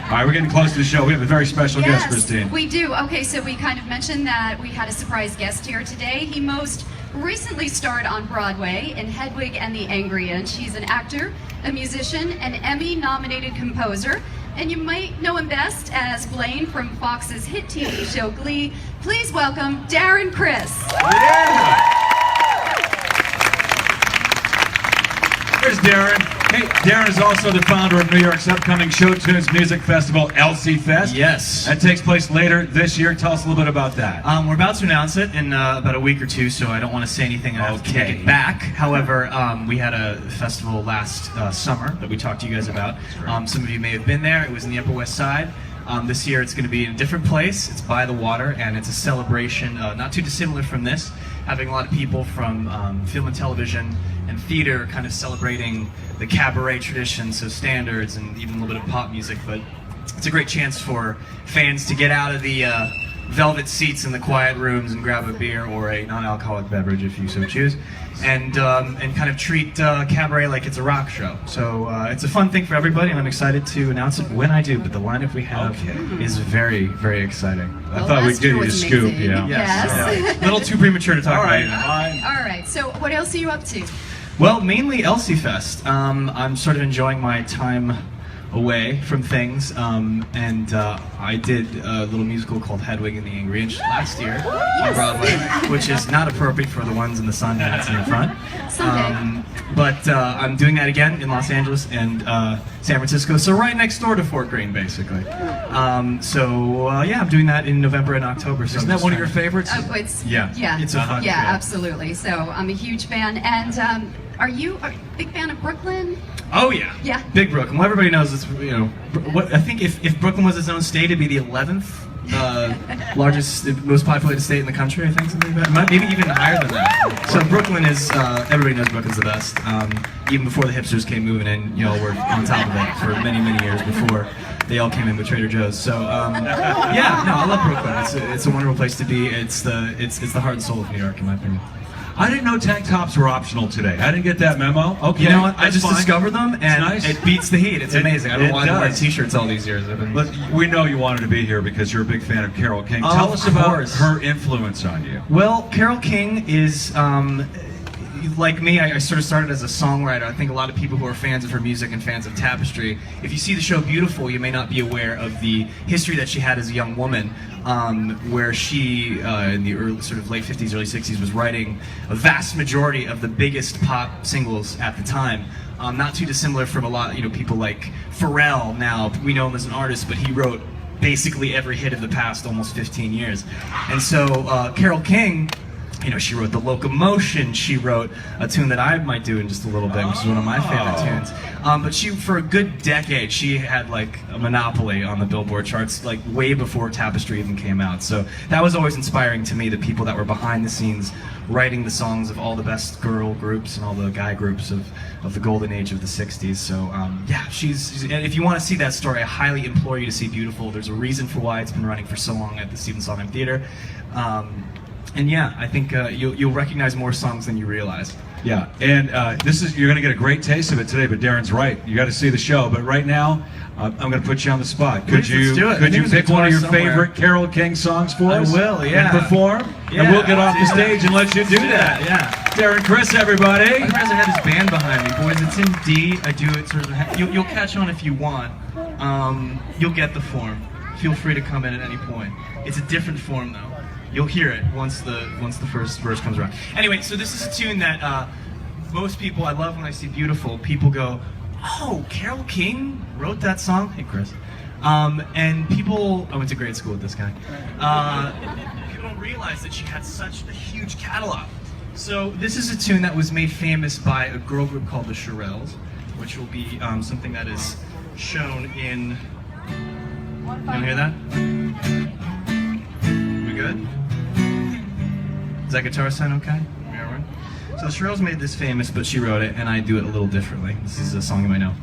All right, we're getting close to the show. We have a very special guest, Christine. We do. Okay, so we kind of mentioned that we had a surprise guest here today. He most recently starred on Broadway in Hedwig and the Angry Inch. He's an actor, a musician, an Emmy-nominated composer, and you might know him best as Blaine from Fox's hit TV show Glee. Please welcome Darren Criss. Yeah! There's Darren. Hey, Darren is also the founder of New York's upcoming Show Tunes Music Festival, LC Fest. Yes. That takes place later this year. Tell us a little bit about that. We're about to announce it in about a week or two, so I don't want to say anything and I have to take it back. However, we had a festival last summer that we talked to you guys about. Some of you may have been there. It was in the Upper West Side. This year it's going to be in a different place. It's by the water, and it's a celebration not too dissimilar from this, having a lot of people from film and television and theater kind of celebrating the cabaret tradition, so standards and even a little bit of pop music. But it's a great chance for fans to get out of the velvet seats in the quiet rooms and grab a beer or a non-alcoholic beverage if you so choose, and kind of treat cabaret like it's a rock show. So it's a fun thing for everybody, and I'm excited to announce it when I do. But the lineup we have is very, very exciting. I thought we'd give you a scoop. Yeah. Yes. A little too premature to talk about it. All right. So what else are you up to? Well, mainly LC Fest. I'm sort of enjoying my time away from things, and I did a little musical called Hedwig and the Angry Inch last year on Broadway, which is not appropriate for the ones in the sun that's in the front. But I'm doing that again in Los Angeles and San Francisco, so right next door to Fort Greene, basically. Yeah, I'm doing that in November and October. So isn't that one of your favorites? Yeah. It's a fun. Yeah, absolutely. So I'm a huge fan. And are you a big fan of Brooklyn? Oh yeah. Yeah. Big Brooklyn. Well, everybody knows it's, you know, what I think if Brooklyn was its own state, it'd be the 11th largest, most populated state in the country. I think something like that. Maybe even higher than that. So Brooklyn is. Everybody knows Brooklyn's the best. Even before the hipsters came moving in, you know, we're on top of it for many, many years before they all came in with Trader Joe's. So yeah, no, I love Brooklyn. It's a wonderful place to be. It's the heart and soul of New York, in my opinion. I didn't know tank tops were optional today. I didn't get that memo. Okay, you know what? I just discovered them, and nice. It beats the heat. It's amazing. I don't know why I've worn t-shirts all these years. We know you wanted to be here because you're a big fan of Carole King. Tell us about her influence on you. Well, Carole King is, like me, I sort of started as a songwriter. I think a lot of people who are fans of her music and fans of Tapestry, if you see the show Beautiful, you may not be aware of the history that she had as a young woman, where she, in the early, sort of late 50s, early 60s, was writing a vast majority of the biggest pop singles at the time. Not too dissimilar from a lot, you know, people like Pharrell now. We know him as an artist, but he wrote basically every hit of the past almost 15 years. And so Carole King, you know, she wrote The Locomotion. She wrote a tune that I might do in just a little bit, which is one of my favorite tunes. But she, for a good decade, she had like a monopoly on the Billboard charts, like way before Tapestry even came out. So that was always inspiring to me, the people that were behind the scenes writing the songs of all the best girl groups and all the guy groups of the golden age of the 60s. So yeah, and if you want to see that story, I highly implore you to see Beautiful. There's a reason for why it's been running for so long at the Stephen Sondheim Theater. And yeah, I think you'll recognize more songs than you realize. Yeah, and you're going to get a great taste of it today. But Darren's right; you got to see the show. But right now, I'm going to put you on the spot. Could you pick one of your favorite Carole King songs for us? I will. Yeah. And perform, and we'll get off the stage and let you do that. Yeah. Darren Criss, everybody. I'm surprised I had this band behind me, boys. It's in D. I do it sort of. You'll catch on if you want. You'll get the form. Feel free to come in at any point. It's a different form though. You'll hear it once the first verse comes around. Anyway, so this is a tune that most people, I love when I see Beautiful, people go, oh, Carole King wrote that song? Hey, Chris. And people, I went to grade school with this guy. People don't realize that she had such a huge catalog. So this is a tune that was made famous by a girl group called the Shirelles, which will be something that is shown in, you hear that? We good? Does that guitar sound okay? So the Shirelles made this famous, but she wrote it, and I do it a little differently. This is a song you might know.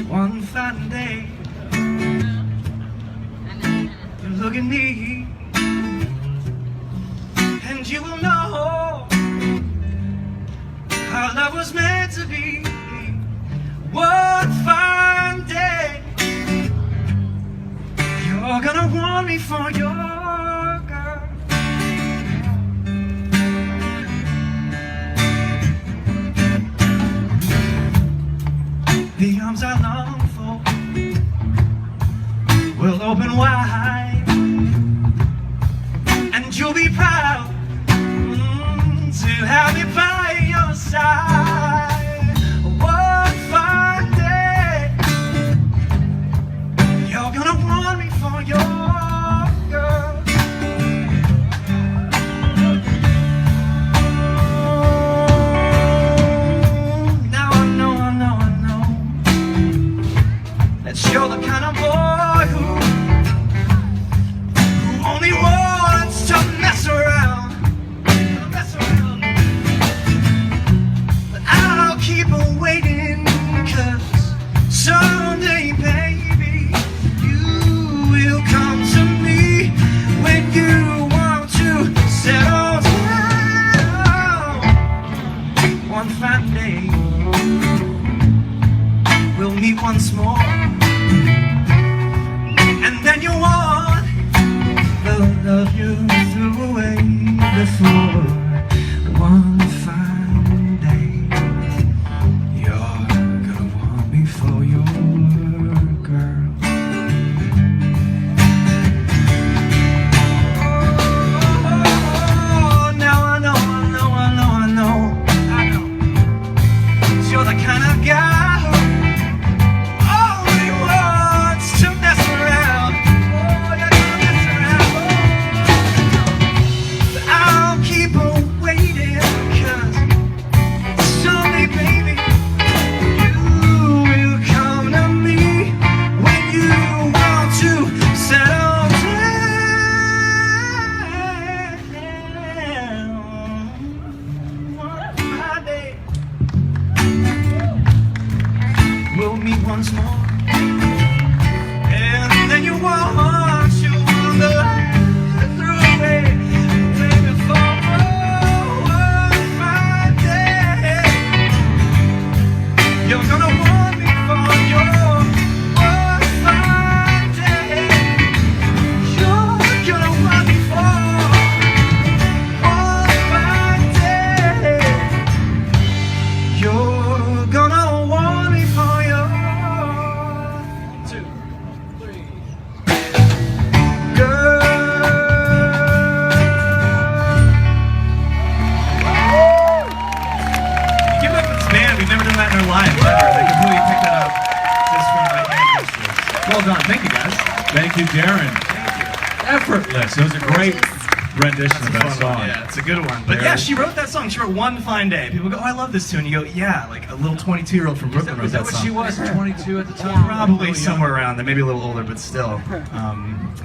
One fine day, you look at me, and you will know was meant to be. One fine day, you're gonna want me for your girl. The arms I long for will open wide, and you'll be proud to have me by your side. One fine day, you're gonna want me for your girl. Now I know that you're the kind of boy who only wants to mess around. But I'll keep on waiting, 'cause someday, baby, you will come to me when you want to settle down. One fine day, we'll meet once more, and then you want the love you threw away before. One fine day, you're gonna want me for your girl. Oh, now I know. You're the kind of guy who only wants to mess around. Oh, you're gonna mess around. But I'll keep on waiting, 'cause someday, baby, you will come to me when you want to settle down. One fine day, we'll meet once more, and then you want to wander through me before. One fine day, you're gonna want me for your. One fine day, you're gonna want me for. One fine day, you're gonna want me for your. 2, 3. Girl. Give it up for this band. We've never done that in our lives ever. They completely picked that up just from my hand gestures. Well done. Thank you, guys. Thank you, Darren. Effortless. It was a great rendition of that song. Yeah, it's a good one. But yeah, she wrote that song. She wrote One Fine Day. People go, oh, I love this tune. You go, yeah, like a little 22-year-old from Brooklyn wrote Is that that what song. she was? 22 at the time? Probably somewhere around there, maybe a little older, but still.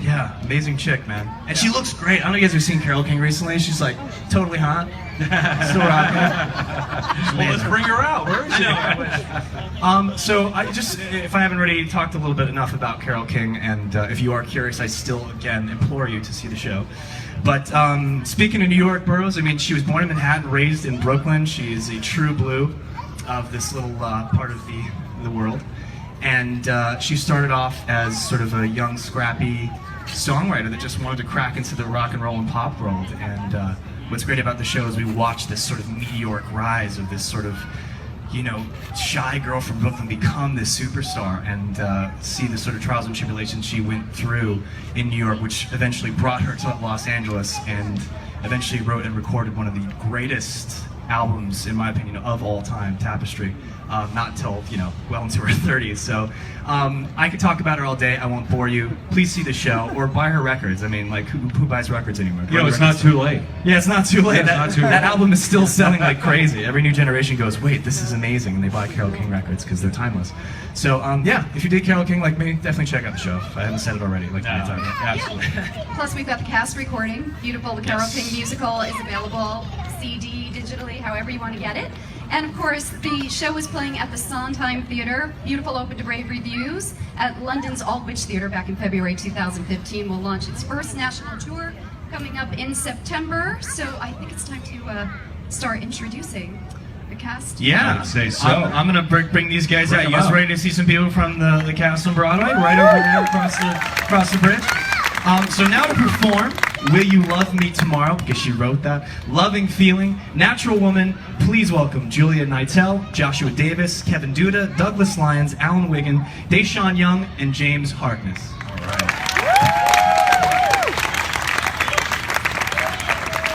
Yeah, amazing chick, man. And she looks great. I don't know if you guys have seen Carole King recently. She's like totally hot. Still rocking. Well, let's bring her out. Where is she? So I just, if I haven't already talked a little bit enough about Carole King, and if you are curious, I still, again, implore you to see the show. But speaking of New York boroughs, I mean, she was born in Manhattan, raised in Brooklyn. She is a true blue of this little part of the world. And she started off as sort of a young, scrappy songwriter that just wanted to crack into the rock and roll and pop world. And what's great about the show is we watch this sort of meteoric rise of this sort of, you know, shy girl from Brooklyn become this superstar, and see the sort of trials and tribulations she went through in New York, which eventually brought her to Los Angeles, and eventually wrote and recorded one of the greatest albums, in my opinion, of all time, Tapestry. Not until, you know, well into her 30s. So I could talk about her all day. I won't bore you. Please see the show or buy her records. I mean, like, who buys records anymore? You know, it's not too late. Yeah, it's not too late. Yeah, it's not too late. That album is still selling like crazy. Every new generation goes, wait, this is amazing, and they buy Carole King records because they're timeless. So yeah, if you dig Carole King like me, definitely check out the show. If I haven't said it already, like many times. Absolutely. Plus, we've got the cast recording. Beautiful. The Carole King musical is available CD, digitally, however you want to get it. And of course, the show is playing at the Sondheim Theatre. Beautiful, open to rave reviews. At London's Aldwych Theatre back in February 2015 will launch its first national tour coming up in September. So I think it's time to start introducing the the cast? Yeah, I'd say so. I'm gonna bring these guys out. Bring You them guys out. ready to see some people from the cast on Broadway? Right over there across the bridge. So now to perform Will You Love Me Tomorrow, because she wrote that. Loving Feeling, Natural Woman. Please welcome Julia Nightel, Joshua Davis, Kevin Duda, Douglas Lyons, Alan Wiggin, Deshaun Young, and James Harkness.